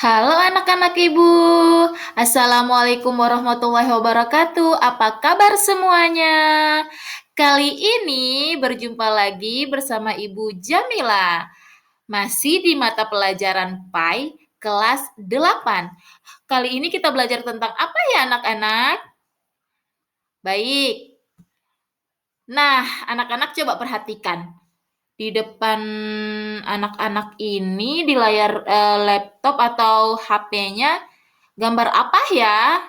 Halo anak-anak ibu, Assalamualaikum warahmatullahi wabarakatuh. Apa kabar semuanya? Kali ini berjumpa lagi bersama Ibu Jamila. Masih di mata pelajaran PAI kelas 8. Kali ini kita belajar tentang apa ya anak-anak? Baik. Nah, anak-anak coba perhatikan. Di depan anak-anak ini di layar laptop atau HP-nya gambar apa ya?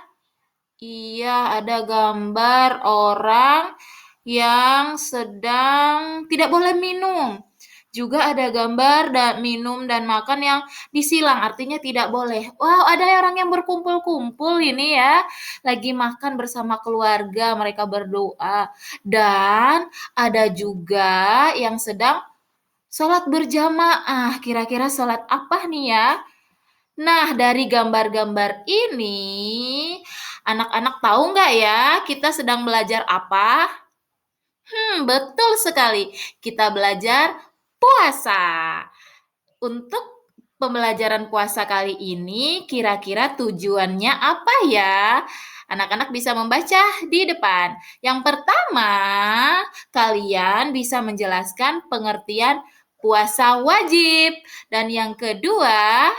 Iya, ada gambar orang yang sedang tidak boleh minum. Juga ada gambar minum dan makan yang disilang, artinya tidak boleh. Wow, ada orang yang berkumpul-kumpul ini ya, lagi makan bersama keluarga, mereka berdoa. Dan ada juga yang sedang sholat berjamaah. Kira-kira sholat apa nih ya? Nah, dari gambar-gambar ini, anak-anak tahu nggak ya kita sedang belajar apa? Betul sekali. Kita belajar puasa. Untuk pembelajaran puasa kali ini, kira-kira tujuannya apa ya? Anak-anak bisa membaca di depan. Yang pertama, kalian bisa menjelaskan pengertian puasa wajib. Dan yang kedua,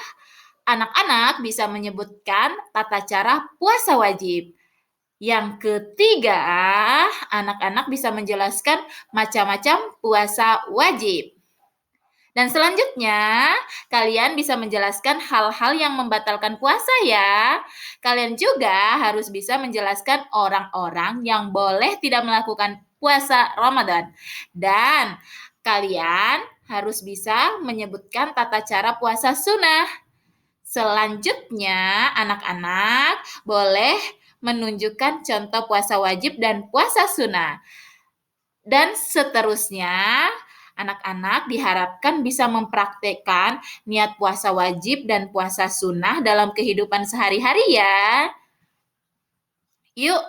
anak-anak bisa menyebutkan tata cara puasa wajib. Yang ketiga, anak-anak bisa menjelaskan macam-macam puasa wajib. Dan selanjutnya, kalian bisa menjelaskan hal-hal yang membatalkan puasa ya. Kalian juga harus bisa menjelaskan orang-orang yang boleh tidak melakukan puasa Ramadan. Dan kalian harus bisa menyebutkan tata cara puasa sunnah. Selanjutnya, anak-anak boleh menunjukkan contoh puasa wajib dan puasa sunnah. Dan seterusnya, anak-anak diharapkan bisa mempraktekkan niat puasa wajib dan puasa sunnah dalam kehidupan sehari-hari ya. Yuk,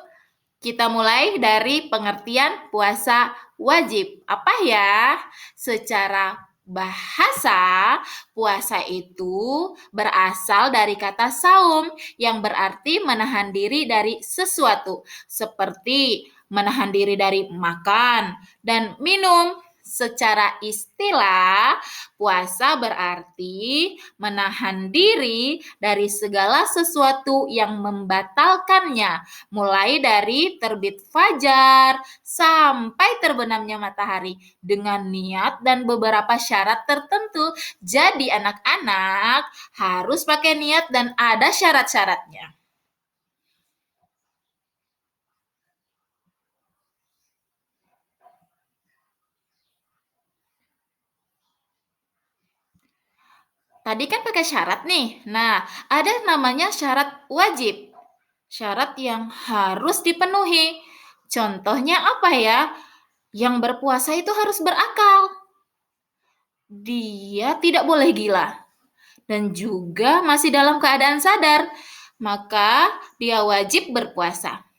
kita mulai dari pengertian puasa wajib. Apa ya? Secara bahasa, puasa itu berasal dari kata saum yang berarti menahan diri dari sesuatu, seperti menahan diri dari makan dan minum. Secara istilah, puasa berarti menahan diri dari segala sesuatu yang membatalkannya, mulai dari terbit fajar sampai terbenamnya matahari dengan niat dan beberapa syarat tertentu. Jadi anak-anak harus pakai niat dan ada syarat-syaratnya. Tadi kan pakai syarat nih. Nah, ada namanya syarat wajib. Syarat yang harus dipenuhi. Contohnya apa ya? Yang berpuasa itu harus berakal. Dia tidak boleh gila. Dan juga masih dalam keadaan sadar. Maka dia wajib berpuasa.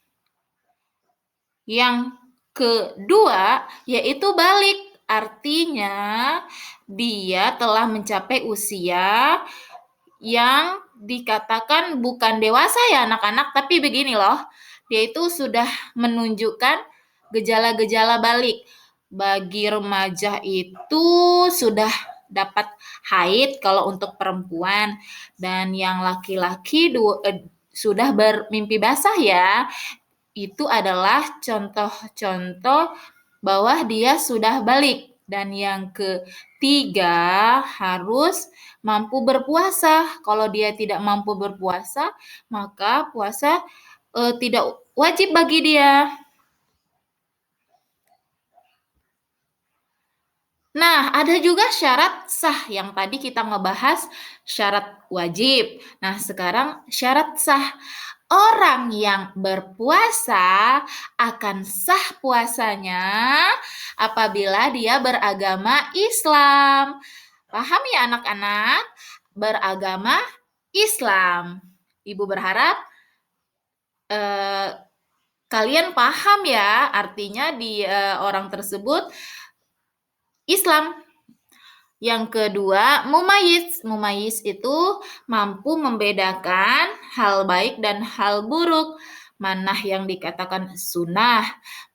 Yang kedua yaitu balik. Artinya dia telah mencapai usia yang dikatakan bukan dewasa ya anak-anak, tapi begini loh, dia itu sudah menunjukkan gejala-gejala balik. Bagi remaja itu sudah dapat haid kalau untuk perempuan, dan yang laki-laki sudah bermimpi basah ya. Itu adalah contoh-contoh bahwa dia sudah balik. Dan yang ketiga harus mampu berpuasa. Kalau dia tidak mampu berpuasa, maka puasa tidak wajib bagi dia. Nah, ada juga syarat sah yang tadi kita ngebahas syarat wajib. Nah, sekarang syarat sah. Orang yang berpuasa akan sah puasanya apabila dia beragama Islam. Paham ya anak-anak? Beragama Islam. Ibu berharap kalian paham ya artinya di orang tersebut Islam. Yang kedua, mumayyiz. Mumayyiz itu mampu membedakan hal baik dan hal buruk. Mana yang dikatakan sunnah,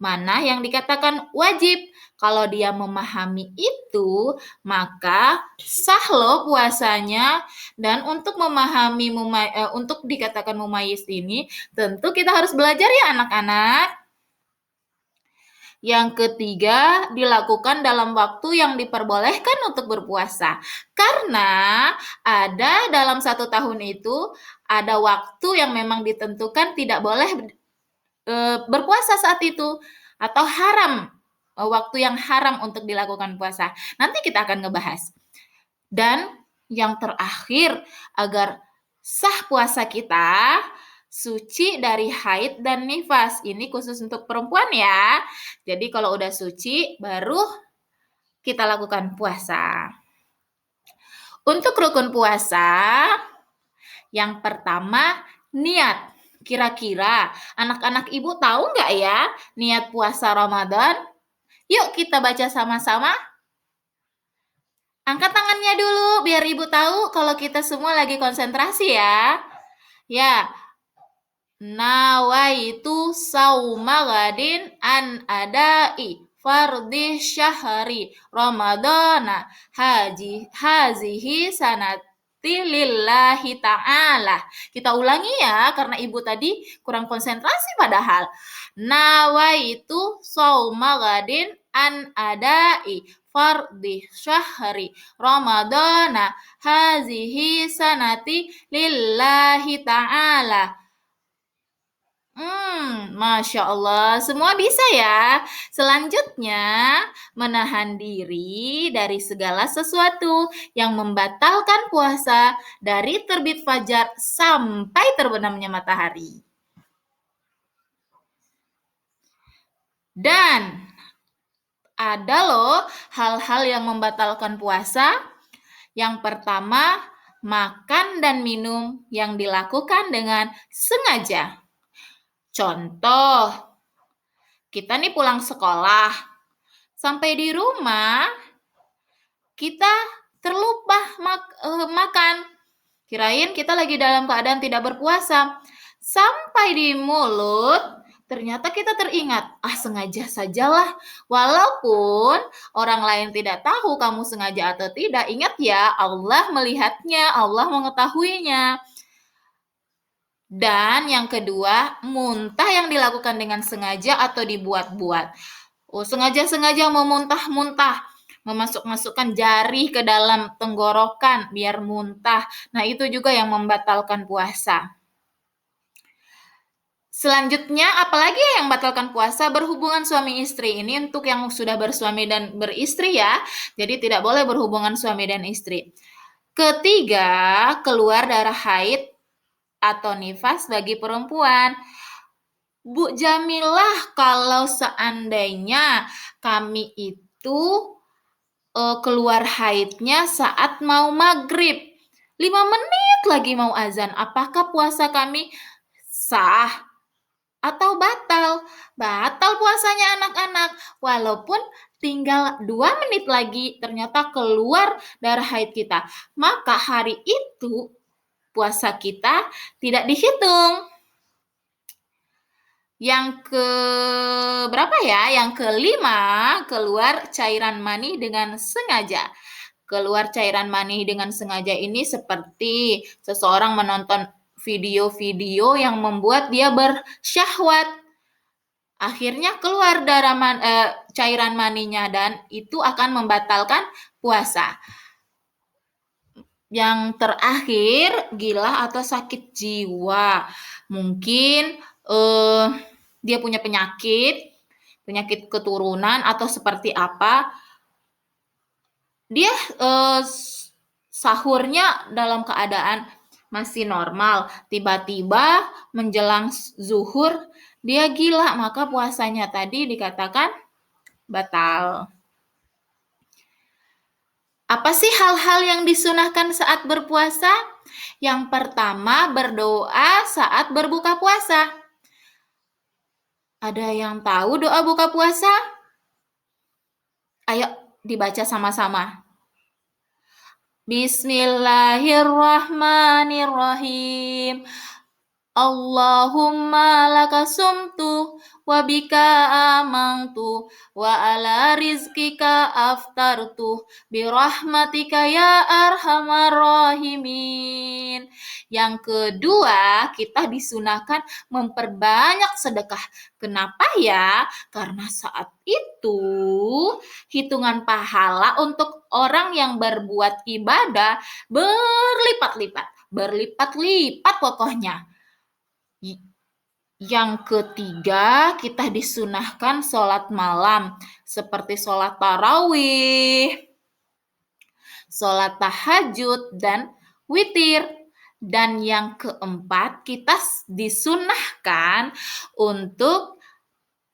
mana yang dikatakan wajib. Kalau dia memahami itu, maka sah loh puasanya. Dan untuk memahami untuk dikatakan mumayyiz ini, tentu kita harus belajar ya anak-anak. Yang ketiga, dilakukan dalam waktu yang diperbolehkan untuk berpuasa. Karena ada dalam 1 tahun itu, ada waktu yang memang ditentukan tidak boleh berpuasa saat itu. Atau haram, waktu yang haram untuk dilakukan puasa. Nanti kita akan ngebahas. Dan yang terakhir, agar sah puasa kita, suci dari haid dan nifas. Ini khusus untuk perempuan ya. Jadi kalau udah suci, baru kita lakukan puasa. Untuk rukun puasa, yang pertama, niat. Kira-kira anak-anak ibu tahu nggak ya niat puasa Ramadan? Yuk kita baca sama-sama. Angkat tangannya dulu biar ibu tahu kalau kita semua lagi konsentrasi ya. Ya, nawaitu sauma gadin an adai fardhi syahri ramadana hazihi sanati lillahi ta'ala. Kita ulangi ya karena ibu tadi kurang konsentrasi padahal. Nawaitu sauma gadin an adai fardhi syahri ramadana hazihi sanati lillahi ta'ala. Masya Allah, semua bisa ya. Selanjutnya, menahan diri dari segala sesuatu yang membatalkan puasa dari terbit fajar sampai terbenamnya matahari. Dan ada loh hal-hal yang membatalkan puasa. Yang pertama, makan dan minum yang dilakukan dengan sengaja. Contoh, kita nih pulang sekolah, sampai di rumah kita terlupa makan. Kirain kita lagi dalam keadaan tidak berpuasa. Sampai di mulut, ternyata kita teringat, sengaja sajalah. Walaupun orang lain tidak tahu kamu sengaja atau tidak, ingat ya, Allah melihatnya, Allah mengetahuinya. Dan yang kedua, muntah yang dilakukan dengan sengaja atau dibuat-buat. Sengaja-sengaja memuntah-muntah, memasuk-masukkan jari ke dalam tenggorokan biar muntah. Nah, itu juga yang membatalkan puasa. Selanjutnya, apalagi yang membatalkan puasa? Berhubungan suami istri. Ini untuk yang sudah bersuami dan beristri ya. Jadi tidak boleh berhubungan suami dan istri. Ketiga, keluar darah haid atau nifas bagi perempuan. Bu Jamilah, kalau seandainya kami itu keluar haidnya saat mau maghrib, 5 menit lagi mau azan, apakah puasa kami sah atau batal? Batal puasanya anak-anak, walaupun tinggal 2 menit lagi ternyata keluar darah haid kita, maka hari itu puasa kita tidak dihitung. Yang ke berapa ya? Yang kelima, keluar cairan mani dengan sengaja. Keluar cairan mani dengan sengaja ini seperti seseorang menonton video-video yang membuat dia bersyahwat. Akhirnya keluar cairan maninya dan itu akan membatalkan puasa. Yang terakhir, gila atau sakit jiwa. Mungkin dia punya penyakit keturunan atau seperti apa. Dia sahurnya dalam keadaan masih normal, tiba-tiba menjelang zuhur dia gila, maka puasanya tadi dikatakan batal. Apa sih hal-hal yang disunahkan saat berpuasa? Yang pertama, berdoa saat berbuka puasa. Ada yang tahu doa buka puasa? Ayo dibaca sama-sama. Bismillahirrahmanirrahim. Allahumma laka sumtu wa bika amantu wa ala rizkika aftartu birahmatika ya arhamar rahimin. Yang kedua, kita disunahkan memperbanyak sedekah. Kenapa ya? Karena saat itu hitungan pahala untuk orang yang berbuat ibadah berlipat-lipat pokoknya. Yang ketiga, kita disunahkan sholat malam, seperti sholat tarawih, sholat tahajud, dan witir. Dan yang keempat, kita disunahkan untuk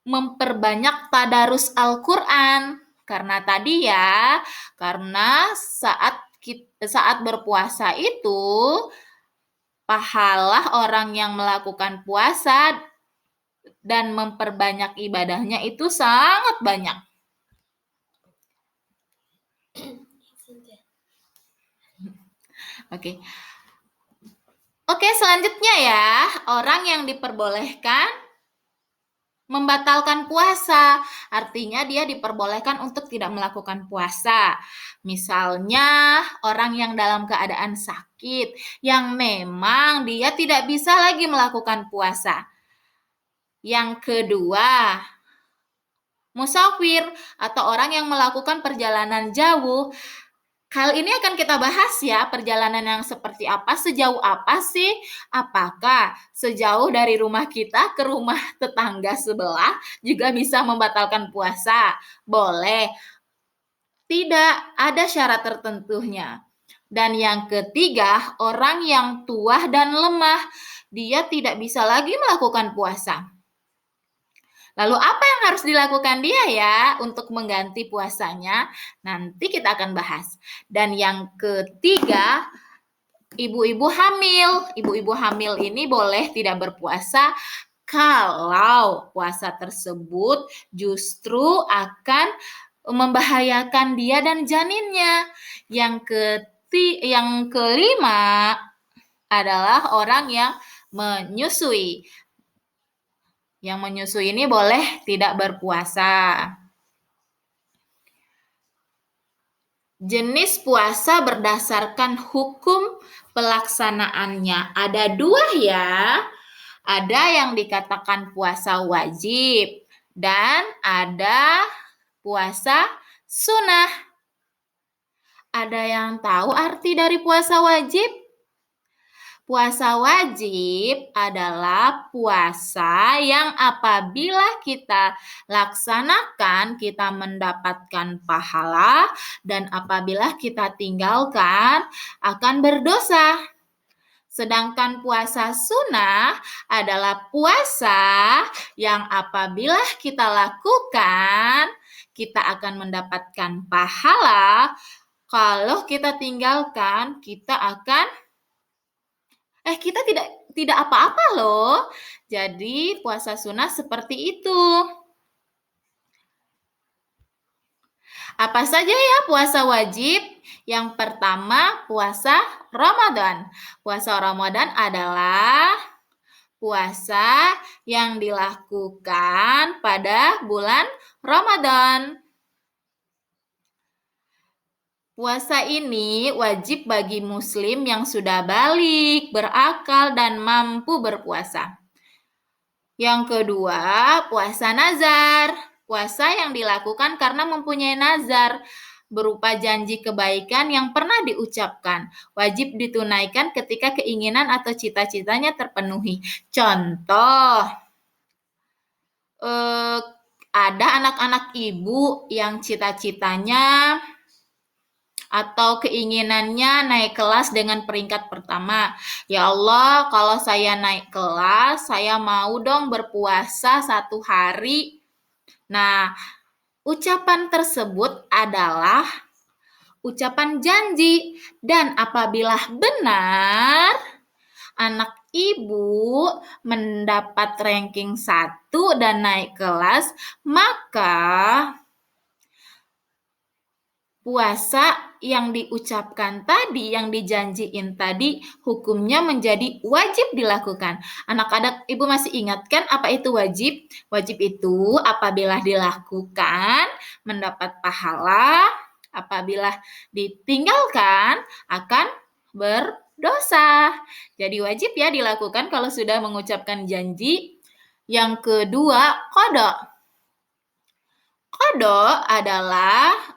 memperbanyak tadarus Al-Quran. Karena tadi ya, karena saat berpuasa itu, pahala orang yang melakukan puasa dan memperbanyak ibadahnya itu sangat banyak. Oke, selanjutnya ya, orang yang diperbolehkan membatalkan puasa. Artinya dia diperbolehkan untuk tidak melakukan puasa. Misalnya orang yang dalam keadaan sakit, yang memang dia tidak bisa lagi melakukan puasa. Yang kedua, musafir atau orang yang melakukan perjalanan jauh. Hal ini akan kita bahas ya, perjalanan yang seperti apa, sejauh apa sih? Apakah sejauh dari rumah kita ke rumah tetangga sebelah juga bisa membatalkan puasa? Boleh. Tidak, ada syarat tertentunya. Dan yang ketiga, orang yang tua dan lemah, dia tidak bisa lagi melakukan puasa. Lalu apa yang harus dilakukan dia ya untuk mengganti puasanya? Nanti kita akan bahas. Dan yang ketiga, ibu-ibu hamil. Ibu-ibu hamil ini boleh tidak berpuasa kalau puasa tersebut justru akan membahayakan dia dan janinnya. Yang kelima adalah orang yang menyusui. Yang menyusui ini boleh tidak berpuasa. Jenis puasa berdasarkan hukum pelaksanaannya. Ada dua ya. Ada yang dikatakan puasa wajib dan ada puasa sunnah. Ada yang tahu arti dari puasa wajib? Puasa wajib adalah puasa yang apabila kita laksanakan, kita mendapatkan pahala, dan apabila kita tinggalkan, akan berdosa. Sedangkan puasa sunnah adalah puasa yang apabila kita lakukan, kita akan mendapatkan pahala. Kalau kita tinggalkan, kita tidak apa-apa loh. Jadi puasa sunnah seperti itu. Apa saja ya puasa wajib? Yang pertama, puasa Ramadan. Puasa Ramadan adalah puasa yang dilakukan pada bulan Ramadan. Puasa ini wajib bagi muslim yang sudah balik, berakal, dan mampu berpuasa. Yang kedua, puasa nazar. Puasa yang dilakukan karena mempunyai nazar, berupa janji kebaikan yang pernah diucapkan. Wajib ditunaikan ketika keinginan atau cita-citanya terpenuhi. Contoh, ada anak-anak ibu yang cita-citanya atau keinginannya naik kelas dengan peringkat pertama. Ya Allah, kalau saya naik kelas, saya mau dong berpuasa 1 hari. Nah, ucapan tersebut adalah ucapan janji. Dan apabila benar, anak ibu mendapat ranking 1 dan naik kelas, maka puasa yang diucapkan tadi, yang dijanjiin tadi, hukumnya menjadi wajib dilakukan. Anak-anak, Ibu masih ingat kan apa itu wajib? Wajib itu apabila dilakukan mendapat pahala, apabila ditinggalkan akan berdosa. Jadi wajib ya dilakukan kalau sudah mengucapkan janji. Yang kedua, qada.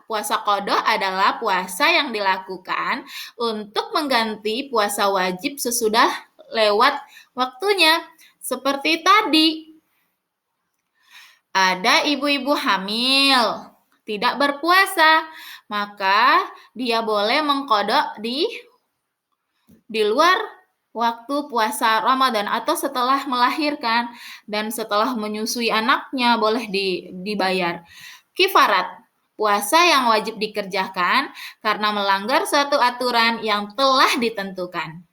Puasa qada adalah puasa yang dilakukan untuk mengganti puasa wajib sesudah lewat waktunya. Seperti tadi, ada ibu-ibu hamil tidak berpuasa, maka dia boleh mengqada di luar waktu puasa Ramadan atau setelah melahirkan dan setelah menyusui anaknya boleh dibayar. Kifarat, puasa yang wajib dikerjakan karena melanggar suatu aturan yang telah ditentukan.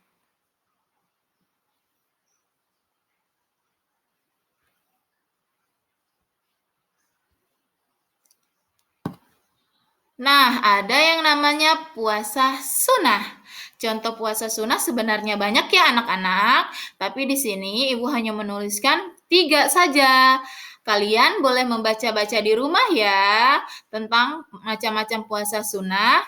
Nah, ada yang namanya puasa sunnah. Contoh puasa sunnah sebenarnya banyak ya anak-anak, tapi di sini Ibu hanya menuliskan 3 saja. Kalian boleh membaca-baca di rumah ya tentang macam-macam puasa sunnah.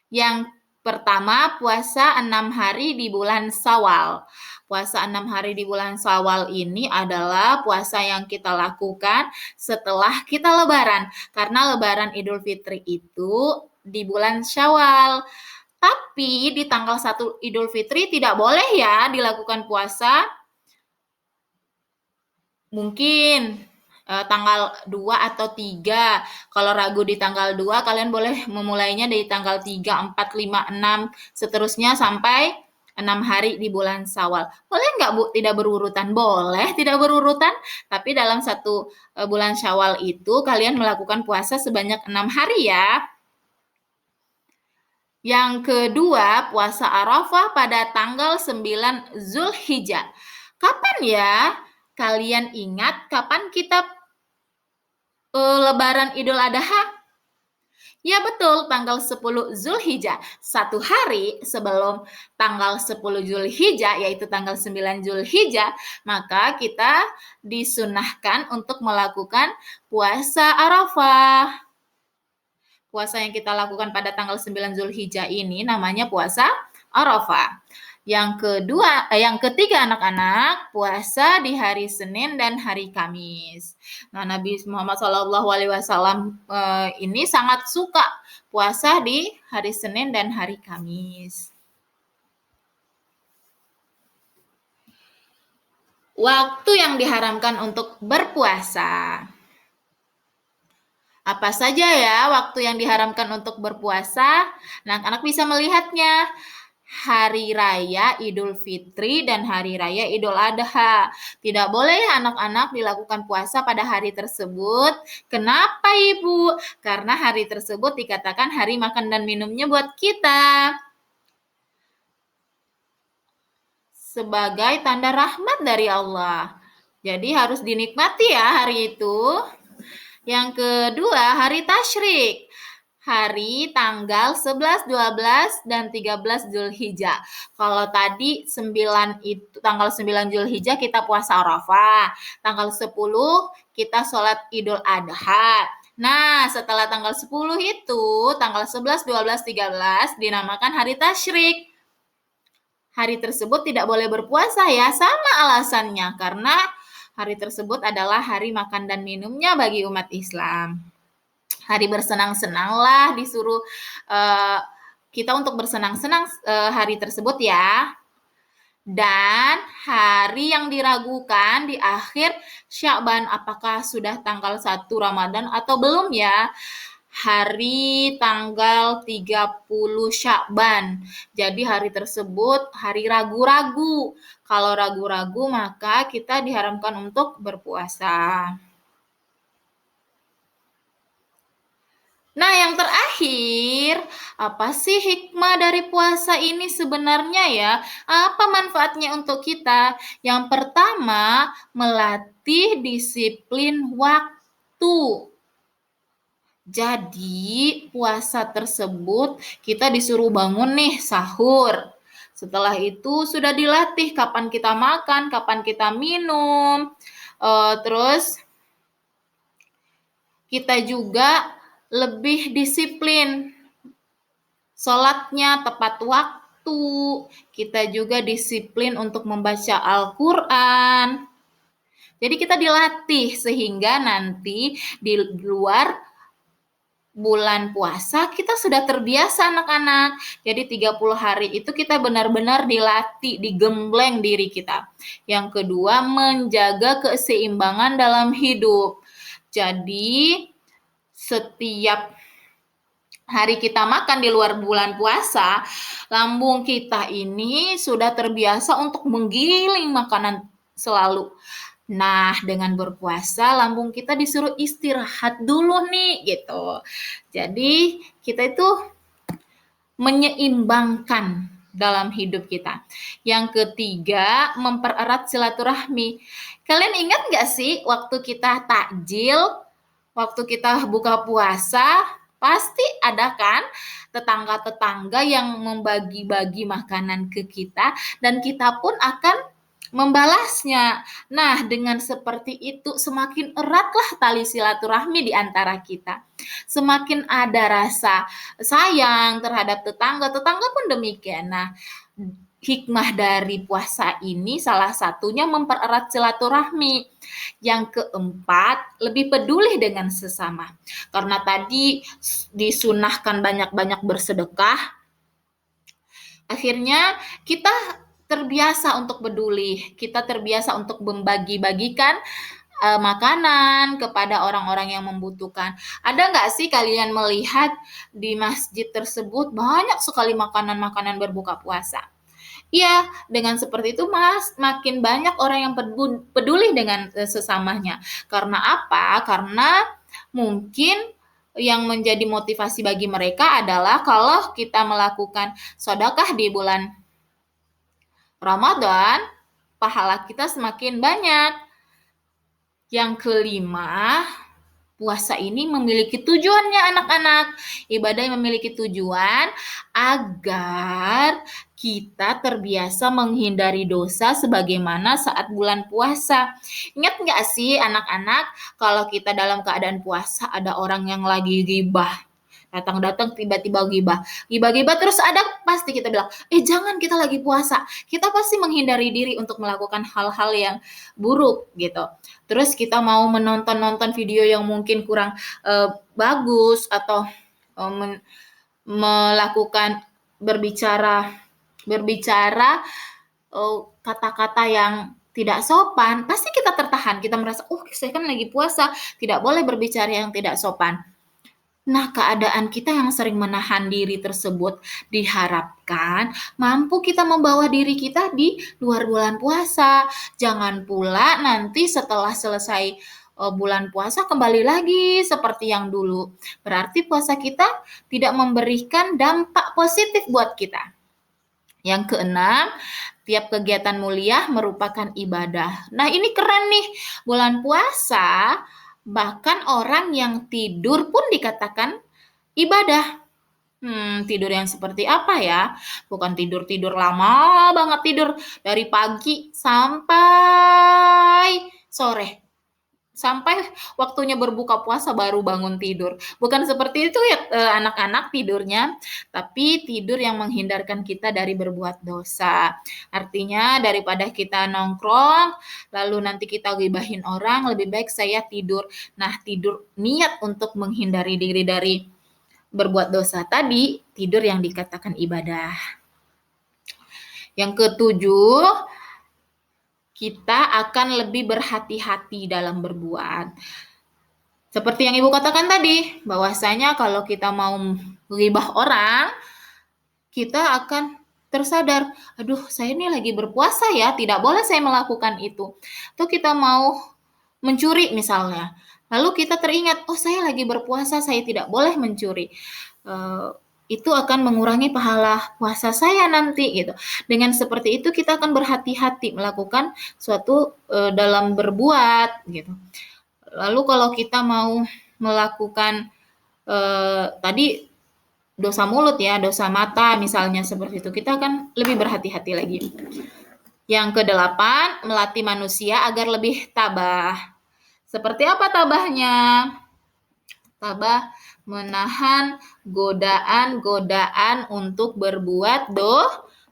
Yang pertama, puasa 6 hari di bulan Syawal. Puasa 6 hari di bulan Syawal ini adalah puasa yang kita lakukan setelah kita lebaran. Karena lebaran Idul Fitri itu di bulan Syawal. Tapi di tanggal 1 Idul Fitri tidak boleh ya dilakukan puasa. Mungkin tanggal 2 atau 3. Kalau ragu di tanggal 2, kalian boleh memulainya dari tanggal 3, 4, 5, 6, seterusnya sampai 6 hari di bulan Syawal. Boleh nggak Bu tidak berurutan? Boleh tidak berurutan, tapi dalam satu bulan Syawal itu kalian melakukan puasa sebanyak 6 hari ya. Yang kedua, puasa Arafah pada tanggal 9 Zulhijjah. Kapan ya kalian ingat kapan kita Lebaran Idul Adha? Ya betul, tanggal 10 Zulhijjah. 1 hari sebelum tanggal 10 Zulhijjah, yaitu tanggal 9 Zulhijjah, maka kita disunahkan untuk melakukan puasa Arafah. Puasa yang kita lakukan pada tanggal 9 Zulhijjah ini namanya puasa Arafah. Yang ketiga anak-anak, puasa di hari Senin dan hari Kamis. Nah, Nabi Muhammad SAW ini sangat suka puasa di hari Senin dan hari Kamis. Waktu yang diharamkan untuk berpuasa. Apa saja ya waktu yang diharamkan untuk berpuasa? Anak-anak bisa melihatnya. Hari Raya Idul Fitri dan Hari Raya Idul Adha. Tidak boleh anak-anak dilakukan puasa pada hari tersebut. Kenapa Ibu? Karena hari tersebut dikatakan hari makan dan minumnya buat kita. Sebagai tanda rahmat dari Allah. Jadi harus dinikmati ya hari itu. Yang kedua, hari tasyrik. Hari tanggal 11, 12, dan 13 Zulhijjah. Kalau tadi tanggal 9 Zulhijjah kita puasa Arafah. Tanggal 10 kita sholat Idul Adha. Nah, setelah tanggal 10 itu, tanggal 11, 12, 13 dinamakan hari tasyrik. Hari tersebut tidak boleh berpuasa ya, sama alasannya. Karena hari tersebut adalah hari makan dan minumnya bagi umat Islam. Hari bersenang-senanglah disuruh kita untuk bersenang-senang hari tersebut ya. Dan hari yang diragukan di akhir Sya'ban apakah sudah tanggal 1 Ramadan atau belum ya. Hari tanggal 30 Sya'ban. Jadi hari tersebut hari ragu-ragu. Kalau ragu-ragu maka kita diharamkan untuk berpuasa. Nah, yang terakhir, apa sih hikmah dari puasa ini sebenarnya ya? Apa manfaatnya untuk kita? Yang pertama, melatih disiplin waktu. Jadi puasa tersebut kita disuruh bangun nih sahur. Setelah itu sudah dilatih kapan kita makan, kapan kita minum. Terus kita juga lebih disiplin. Sholatnya tepat waktu. Kita juga disiplin untuk membaca Al-Quran. Jadi kita dilatih sehingga nanti di luar bulan puasa kita sudah terbiasa anak-anak. Jadi 30 hari itu kita benar-benar dilatih, digembleng diri kita. Yang kedua, menjaga keseimbangan dalam hidup. Jadi setiap hari kita makan di luar bulan puasa, lambung kita ini sudah terbiasa untuk menggiling makanan selalu. Nah, dengan berpuasa lambung kita disuruh istirahat dulu nih gitu. Jadi, kita itu menyeimbangkan dalam hidup kita. Yang ketiga, mempererat silaturahmi. Kalian ingat nggak sih waktu kita takjil, waktu kita buka puasa, pasti ada kan tetangga-tetangga yang membagi-bagi makanan ke kita dan kita pun akan membalasnya. Nah, dengan seperti itu semakin eratlah tali silaturahmi di antara kita. Semakin ada rasa sayang terhadap tetangga, tetangga pun demikian. Nah, hikmah dari puasa ini salah satunya mempererat silaturahmi. Yang keempat, lebih peduli dengan sesama. Karena tadi disunahkan banyak-banyak bersedekah, akhirnya kita terbiasa untuk peduli, kita terbiasa untuk membagi-bagikan makanan kepada orang-orang yang membutuhkan. Ada nggak sih kalian melihat di masjid tersebut banyak sekali makanan-makanan berbuka puasa? Iya, dengan seperti itu makin banyak orang yang peduli dengan sesamanya. Karena apa? Karena mungkin yang menjadi motivasi bagi mereka adalah kalau kita melakukan sedekah di bulan Ramadan, pahala kita semakin banyak. Yang kelima, puasa ini memiliki tujuannya anak-anak. Ibadah yang memiliki tujuan agar kita terbiasa menghindari dosa sebagaimana saat bulan puasa. Ingat nggak sih anak-anak, kalau kita dalam keadaan puasa ada orang yang lagi ghibah, datang-datang tiba-tiba gibah terus ada pasti kita bilang, jangan, kita lagi puasa. Kita pasti menghindari diri untuk melakukan hal-hal yang buruk gitu. Terus kita mau menonton video yang mungkin kurang bagus atau melakukan berbicara kata-kata yang tidak sopan, pasti kita tertahan. Kita merasa, saya kan lagi puasa, tidak boleh berbicara yang tidak sopan. Nah, keadaan kita yang sering menahan diri tersebut diharapkan mampu kita membawa diri kita di luar bulan puasa. Jangan pula nanti setelah selesai bulan puasa kembali lagi seperti yang dulu. Berarti puasa kita tidak memberikan dampak positif buat kita. Yang keenam, tiap kegiatan mulia merupakan ibadah. Nah, ini keren nih. Bulan puasa bahkan orang yang tidur pun dikatakan ibadah. Tidur yang seperti apa ya? Bukan tidur lama banget, tidur dari pagi sampai sore. Sampai waktunya berbuka puasa baru bangun tidur. Bukan seperti itu ya anak-anak tidurnya, tapi tidur yang menghindarkan kita dari berbuat dosa. Artinya daripada kita nongkrong, lalu nanti kita gibahin orang, lebih baik saya tidur. Nah, tidur niat untuk menghindari diri dari berbuat dosa tadi, tidur yang dikatakan ibadah. Yang ketujuh, kita akan lebih berhati-hati dalam berbuat. Seperti yang Ibu katakan tadi, bahwasanya kalau kita mau ghibah orang, kita akan tersadar, aduh saya ini lagi berpuasa ya, tidak boleh saya melakukan itu. Atau kita mau mencuri misalnya, lalu kita teringat, saya lagi berpuasa, saya tidak boleh mencuri. Itu akan mengurangi pahala puasa saya nanti gitu. Dengan seperti itu kita akan berhati-hati melakukan suatu dalam berbuat gitu. Lalu kalau kita mau melakukan tadi dosa mulut ya, dosa mata misalnya seperti itu. Kita akan lebih berhati-hati lagi. Yang kedelapan, melatih manusia agar lebih tabah. Seperti apa tabahnya? Tabah menahan godaan-godaan untuk berbuat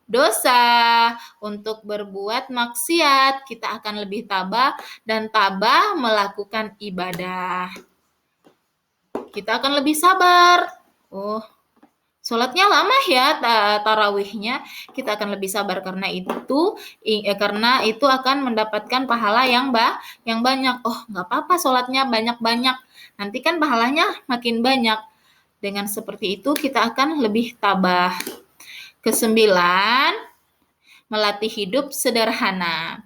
dosa, untuk berbuat maksiat. Kita akan lebih tabah dan tabah melakukan ibadah. Kita akan lebih sabar. Oh, sholatnya lama ya tarawihnya, kita akan lebih sabar karena itu akan mendapatkan pahala yang banyak. Oh, nggak apa-apa sholatnya banyak-banyak, nanti kan pahalanya makin banyak. Dengan seperti itu kita akan lebih tabah. Kesembilan, melatih hidup sederhana.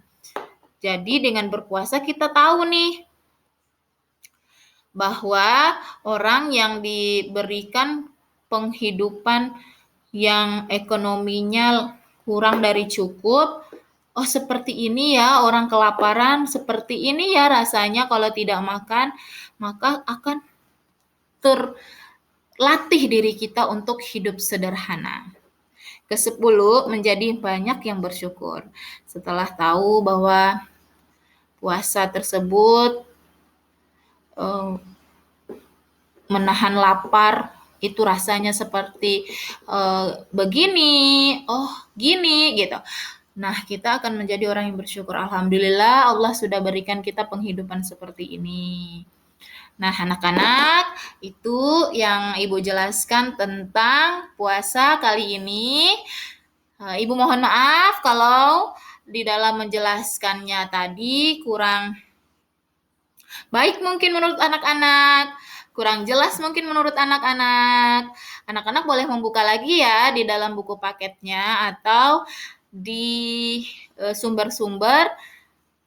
Jadi dengan berpuasa kita tahu nih bahwa orang yang diberikan penghidupan yang ekonominya kurang dari cukup, oh seperti ini ya orang kelaparan, seperti ini ya rasanya kalau tidak makan, maka akan terlatih diri kita untuk hidup sederhana. Kesepuluh, menjadi banyak yang bersyukur. Setelah tahu bahwa puasa tersebut menahan lapar, itu rasanya seperti begini, oh gini gitu. Nah, kita akan menjadi orang yang bersyukur. Alhamdulillah Allah sudah berikan kita penghidupan seperti ini. Nah, anak-anak, itu yang Ibu jelaskan tentang puasa kali ini. Ibu mohon maaf kalau di dalam menjelaskannya tadi kurang baik mungkin menurut anak-anak, kurang jelas mungkin menurut anak-anak. Anak-anak boleh membuka lagi ya di dalam buku paketnya atau di sumber-sumber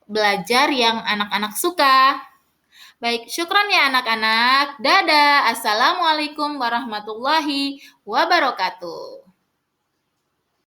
belajar yang anak-anak suka. Baik, syukran ya anak-anak. Dadah. Assalamualaikum warahmatullahi wabarakatuh.